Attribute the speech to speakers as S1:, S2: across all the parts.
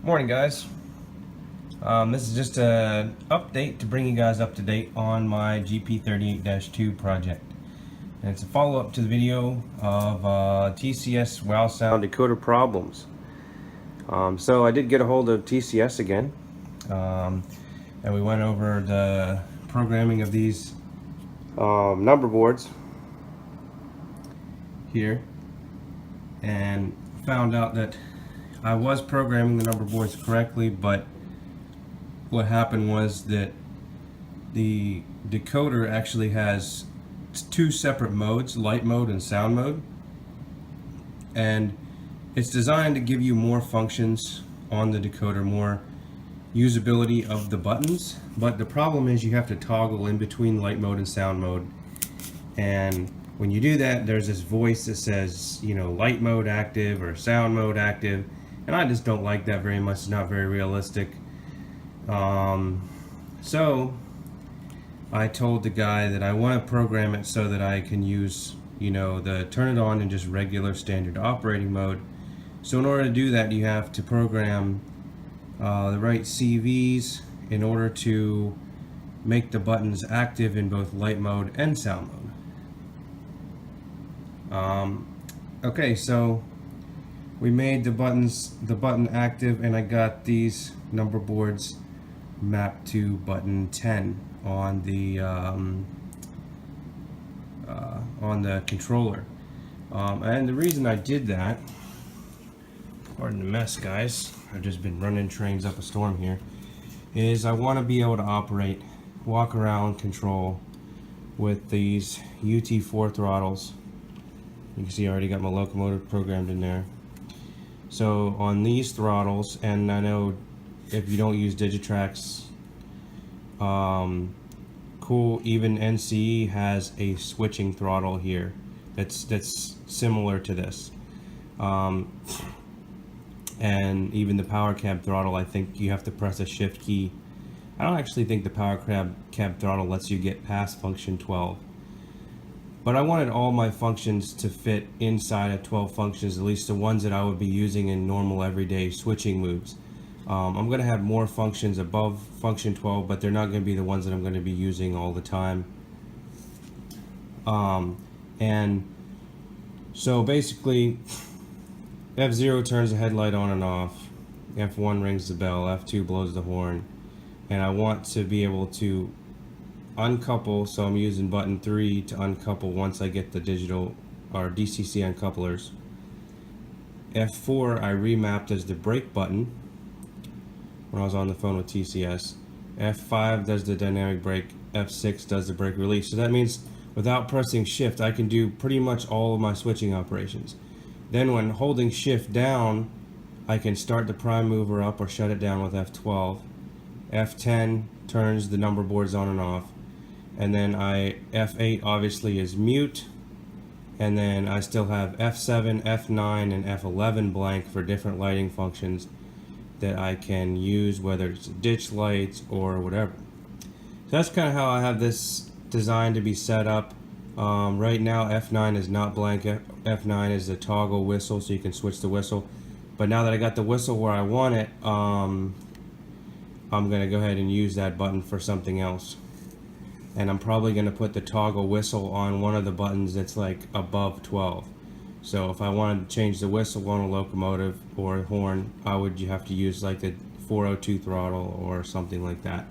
S1: Morning, guys. This is just an update to bring you guys up to date on my GP38-2 project. And it's a follow-up to the video of TCSWow sound decoder problems. So I did get a hold of TCS again, and we went over the programming of these number boards here, and found out that I was programming the number boards correctly, but what happened was that the decoder actually has two separate modes, light mode and sound mode, and it's designed to give you more functions on the decoder, more usability of the buttons, but the problem is you have to toggle in between light mode and sound mode, and when you do that there's this voice that says, you know, light mode active or sound mode active, and I just don't like that very much. It's not very realistic. So I told the guy that I want to program it so that I can use, you know, the turn it on in just regular standard operating mode. So in order to do that, you have to program the right CVs in order to make the buttons active in both light mode and sound mode. Okay, so we made the button active, and I got these number boards mapped to button 10 on the controller. And the reason I did that, pardon the mess, guys, I've just been running trains up a storm here, is I want to be able to operate, walk around, control with these UT4 throttles. You can see I already got my locomotive programmed in there. So on these throttles, and I know if you don't use Digitrax, cool, even NCE has a switching throttle here that's similar to this, and even the power cab throttle, I think you have to press a shift key. I don't actually think the power cab throttle lets you get past function 12. But I wanted all my functions to fit inside of 12 functions, at least the ones that I would be using in normal everyday switching moves. I'm going to have more functions above function 12, but they're not going to be the ones that I'm going to be using all the time. And so basically, F0 turns the headlight on and off, F1 rings the bell, F2 blows the horn, and I want to be able to uncouple, so I'm using button 3 to uncouple once I get the digital or DCC uncouplers. F4 I remapped as the brake button when I was on the phone with TCS. F5 does the dynamic brake, F6 does the brake release. So that means without pressing shift I can do pretty much all of my switching operations. Then when holding shift down, I can start the prime mover up or shut it down with F12. F10 turns the number boards on and off. And then F8 obviously is mute, and then I still have F7, F9, and F11 blank for different lighting functions that I can use, whether it's ditch lights or whatever. So that's kind of how I have this designed to be set up. Right now F9 is not blank. F9 is the toggle whistle, so you can switch the whistle. But now that I got the whistle where I want it, I'm going to go ahead and use that button for something else. And I'm probably going to put the toggle whistle on one of the buttons that's like above 12. So if I wanted to change the whistle on a locomotive or a horn, I would have to use like the 402 throttle or something like that,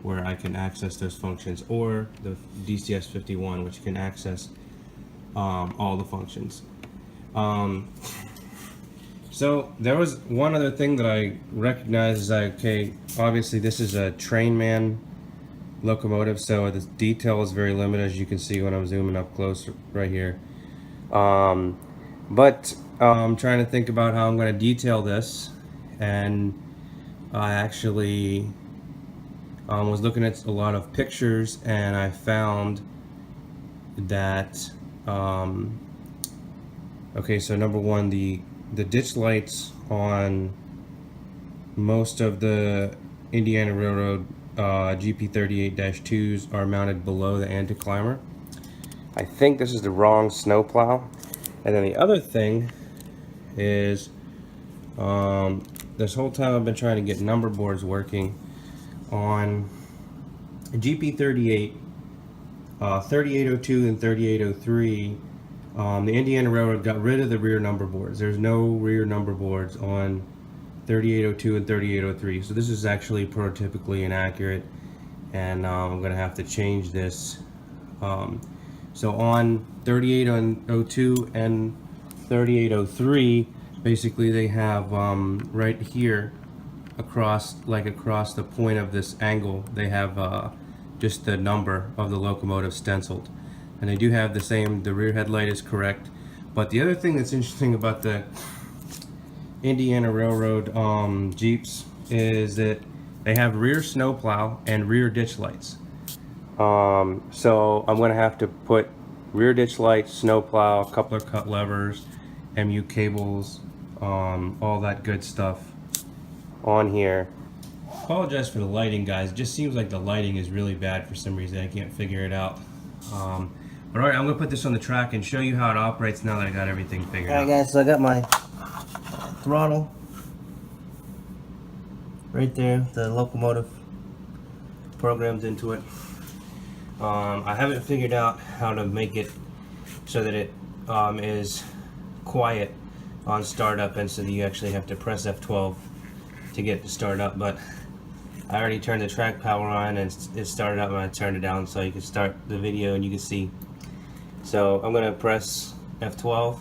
S1: where I can access those functions, or the TCS51, which can access all the functions. So there was one other thing that I recognized is like, okay, obviously this is a trainman locomotive, so the detail is very limited, as you can see when I'm zooming up close right here. But I'm trying to think about how I'm going to detail this, and I actually was looking at a lot of pictures, and I found that okay, so number one, the ditch lights on most of the Indiana Railroad GP38-2s are mounted below the anticlimber. I think this is the wrong snowplow. And then the other thing is this whole time I've been trying to get number boards working on GP38, 3802 and 3803. The Indiana Railroad got rid of the rear number boards. There's no rear number boards on 3802 and 3803. So this is actually prototypically inaccurate, and I'm going to have to change this. So on 3802 and 3803, basically they have right here across the point of this angle, they have just the number of the locomotive stenciled, and they do have the rear headlight is correct. But the other thing that's interesting about the Indiana Railroad Jeeps is that they have rear snowplow and rear ditch lights. So I'm going to have to put rear ditch lights, snowplow, coupler cut levers, MU cables, all that good stuff on here. Apologize for the lighting, guys. It just seems like the lighting is really bad for some reason. I can't figure it out. Alright, I'm going to put this on the track and show you how it operates now that I got everything figured out.
S2: Alright guys, so I got my throttle right there, the locomotive programmed into it. I haven't figured out how to make it so that it is quiet on startup, and so that you actually have to press F12 to get it to start up. But I already turned the track power on and it started up, and I turned it down so you can start the video and you can see. So I'm going to press F12.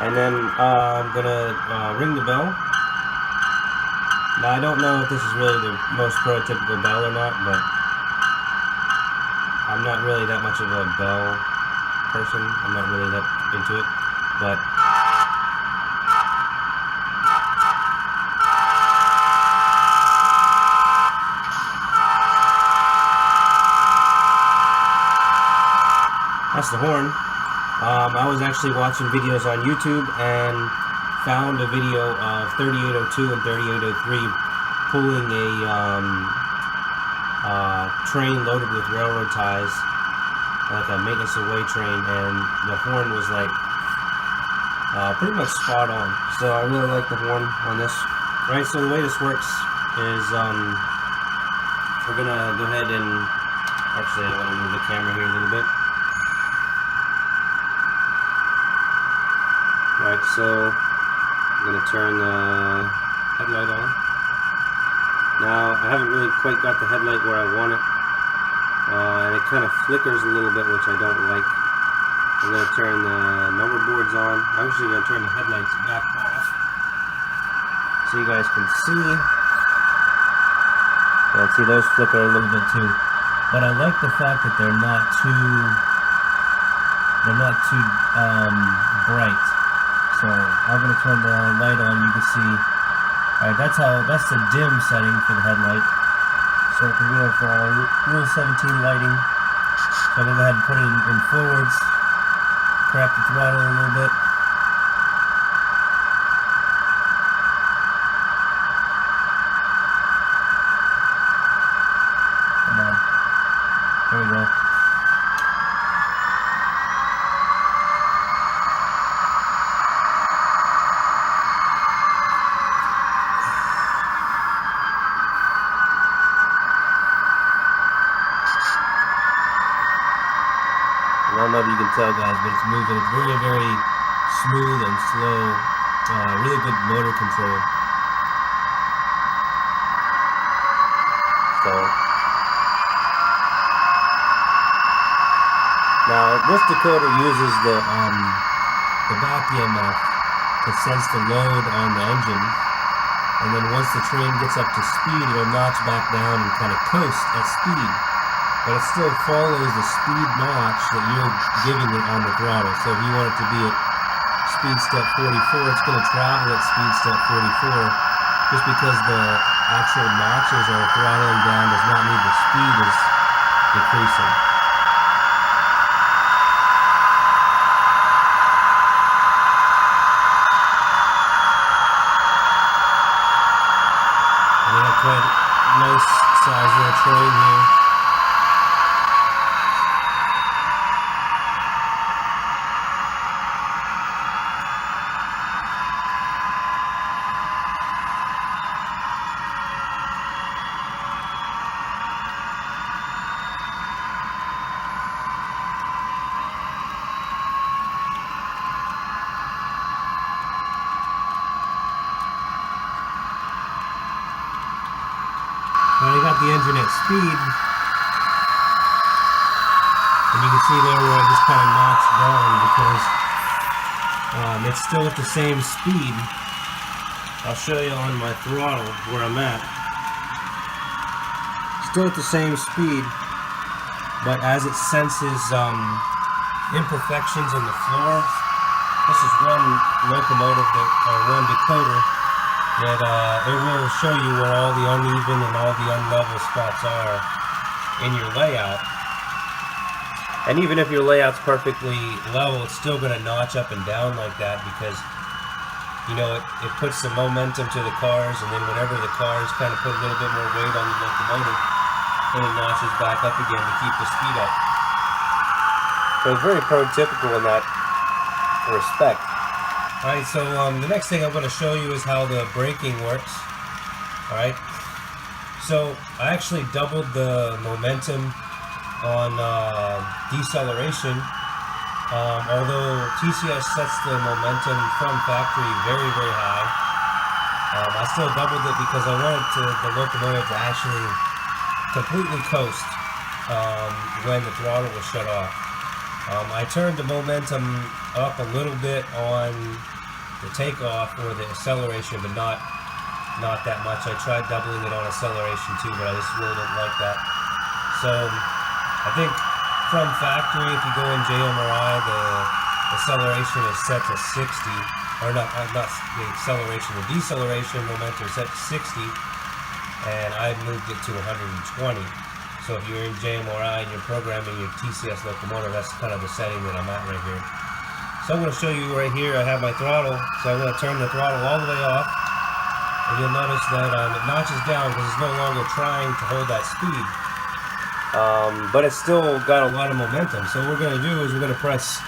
S2: And then I'm gonna ring the bell. Now I don't know if this is really the most prototypical bell or not, but I'm not really that much of a bell person. I'm not really that into it, but that's the horn. I was actually watching videos on YouTube and found a video of 3802 and 3803 pulling a train loaded with railroad ties, like a maintenance away train, and the horn was like pretty much spot on. So I really like the horn on this. Right, so the way this works is we're gonna go ahead and actually I'm gonna move the camera here a little bit. Alright, so I'm going to turn the headlight on. Now, I haven't really quite got the headlight where I want it, and it kind of flickers a little bit, which I don't like. I'm going to turn the number boards on. I'm actually going to turn the headlights back off so you guys can see. Yeah, see, those flicker a little bit too. But I like the fact that they're not too bright. So I'm going to turn the light on. You can see, alright, that's the dim setting for the headlight. So we have Rule 17 lighting. So I'm going to go ahead and put it in forwards, crack the throttle a little bit. Come on. There we go. I don't know if you can tell, guys, but it's moving. It's very, very smooth and slow. Really good motor control. So now this decoder uses the back EMF to sense the load on the engine, and then once the train gets up to speed, it'll notch back down and kind of coast at speed. But it still follows the speed notch that you're giving it on the throttle. So if you want it to be at speed step 44, it's going to travel at speed step 44, just because the actual notches are throttling down does not mean the speed is decreasing. I'm going to nice size little train here. Now I got the engine at speed, and you can see there where I just kind of notched down because it's still at the same speed. I'll show you on my throttle where I'm at. Still at the same speed, but as it senses imperfections in the floor, this is one locomotive or one decoder that it will show you where all the uneven and all the unlevel spots are in your layout. And even if your layout's perfectly level, it's still going to notch up and down like that because, you know, it puts some momentum to the cars, and then whenever the cars kind of put a little bit more weight on the locomotive, then it notches back up again to keep the speed up. So it's very prototypical in that respect. Alright, so the next thing I'm going to show you is how the braking works. Alright, so I actually doubled the momentum on deceleration. Although TCS sets the momentum from factory very, very high, I still doubled it because I wanted the locomotive to actually completely coast when the throttle was shut off. I turned the momentum up a little bit on the takeoff or the acceleration, but not that much. I tried doubling it on acceleration too, but I just really didn't like that. So I think from factory, if you go in JMRI, the acceleration is set to 60, or not the acceleration, the deceleration momentum is set to 60, and I moved it to 120. So if you're in JMRI and you're programming your TCS locomotive, that's kind of the setting that I'm at right here. So I'm going to show you right here, I have my throttle, so I'm going to turn the throttle all the way off, and you'll notice that it notches down because it's no longer trying to hold that speed. But it's still got a lot of momentum. So what we're going to do is we're going to press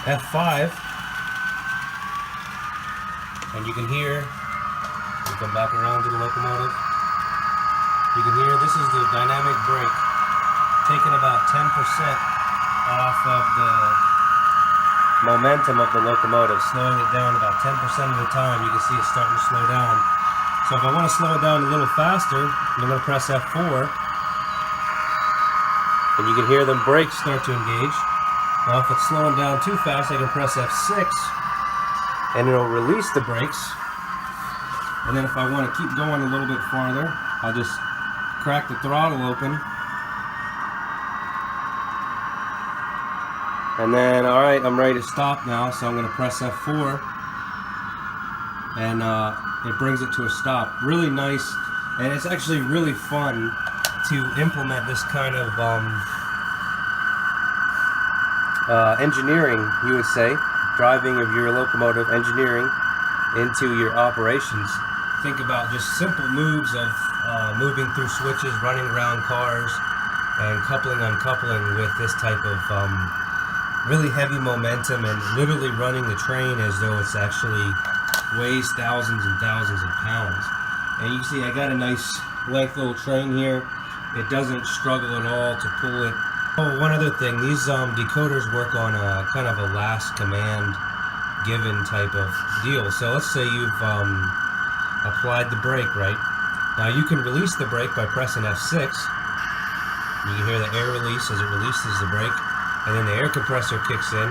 S2: F5, and you can hear, we come back around to the locomotive, you can hear this is the dynamic brake, taking about 10% off of the momentum of the locomotive, slowing it down about 10% of the time. You can see it's starting to slow down. So if I want to slow it down a little faster, I'm going to press F4, and you can hear the brakes start to engage. Now if it's slowing down too fast, I can press F6, and it'll release the brakes. And then if I want to keep going a little bit farther, I'll just crack the throttle open. And then, alright, I'm ready to stop now, so I'm going to press F4, and it brings it to a stop. Really nice, and it's actually really fun to implement this kind of engineering, you would say, driving of your locomotive engineering into your operations. Think about just simple moves of moving through switches, running around cars, and coupling, uncoupling with this type of really heavy momentum, and literally running the train as though it's actually weighs thousands and thousands of pounds. And you can see I got a nice length little train here. It doesn't struggle at all to pull it. Oh, one other thing, these decoders work on a kind of a last command given type of deal. So let's say you've applied the brake, right? Now you can release the brake by pressing F6. You can hear the air release as it releases the brake, and then the air compressor kicks in.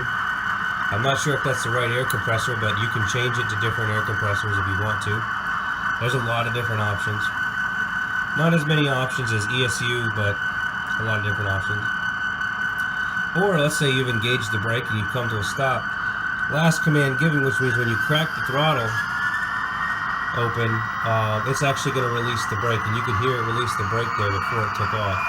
S2: I'm not sure if that's the right air compressor, but you can change it to different air compressors if you want to. There's a lot of different options. Not as many options as ESU, but a lot of different options. Or let's say you've engaged the brake and you've come to a stop. Last command given, which means when you crack the throttle open, it's actually going to release the brake, and you can hear it release the brake there before it took off.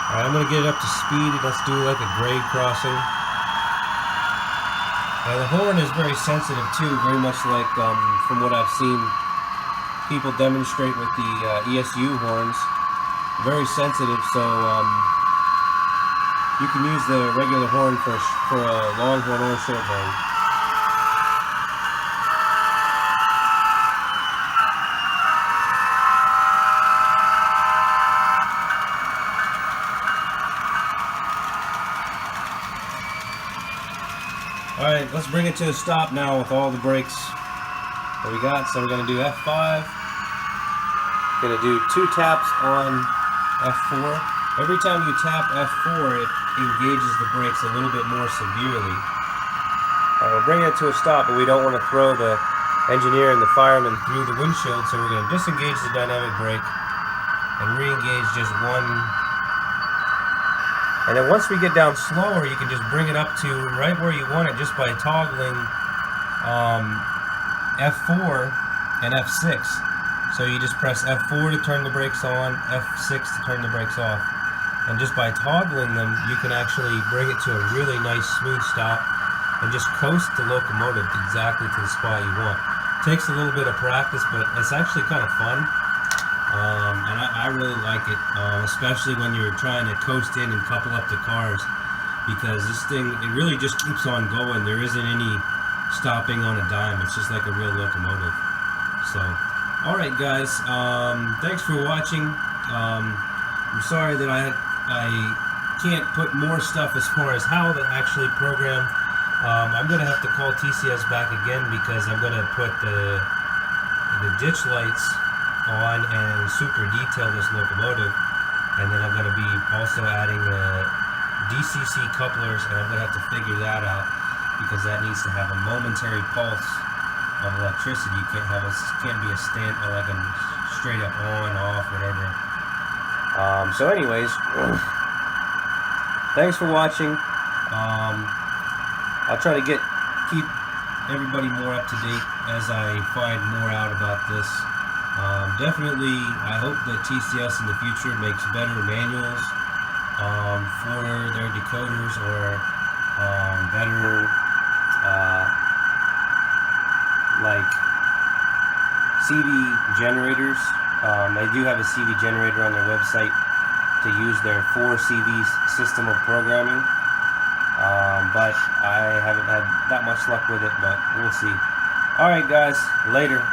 S2: Alright, I'm going to get it up to speed. Let's do like a grade crossing. Now the horn is very sensitive too, very much like from what I've seen
S1: people demonstrate with the ESU horns. Very sensitive, so you can use the regular horn for a long horn or a short horn. Alright, let's bring it to a stop now with all the brakes that we got. So we're going to do F5. Going to do 2 taps on F4. Every time you tap F4, it engages the brakes a little bit more severely. We're bringing it to a stop, but we don't want to throw the engineer and the fireman through the windshield, so we're going to disengage the dynamic brake and re-engage just one. And then once we get down slower, you can just bring it up to right where you want it just by toggling F4 and F6. So you just press F4 to turn the brakes on, F6 to turn the brakes off. And just by toggling them, you can actually bring it to a really nice smooth stop and just coast the locomotive exactly to the spot you want. It takes a little bit of practice, but it's actually kind of fun. And I really like it, especially when you're trying to coast in and couple up the cars, because this thing, it really just keeps on going. There isn't any stopping on a dime. It's just like a real locomotive. So, alright guys, thanks for watching. I'm sorry that I can't put more stuff as far as how to actually program. I'm going to have to call TCS back again, because I'm going to put the ditch lights on and super detail this locomotive, and then I'm going to be also adding DCC couplers, and I'm going to have to figure that out, because that needs to have a momentary pulse of electricity. You can't be a like a straight up on, off, whatever. So anyways, thanks for watching. I'll try to keep everybody more up to date as I find more out about this. Definitely, I hope that TCS in the future makes better manuals for their decoders, or better like CV generators. They do have a CV generator on their website to use their 4 CV system of programming, but I haven't had that much luck with it, but we'll see. Alright guys, later.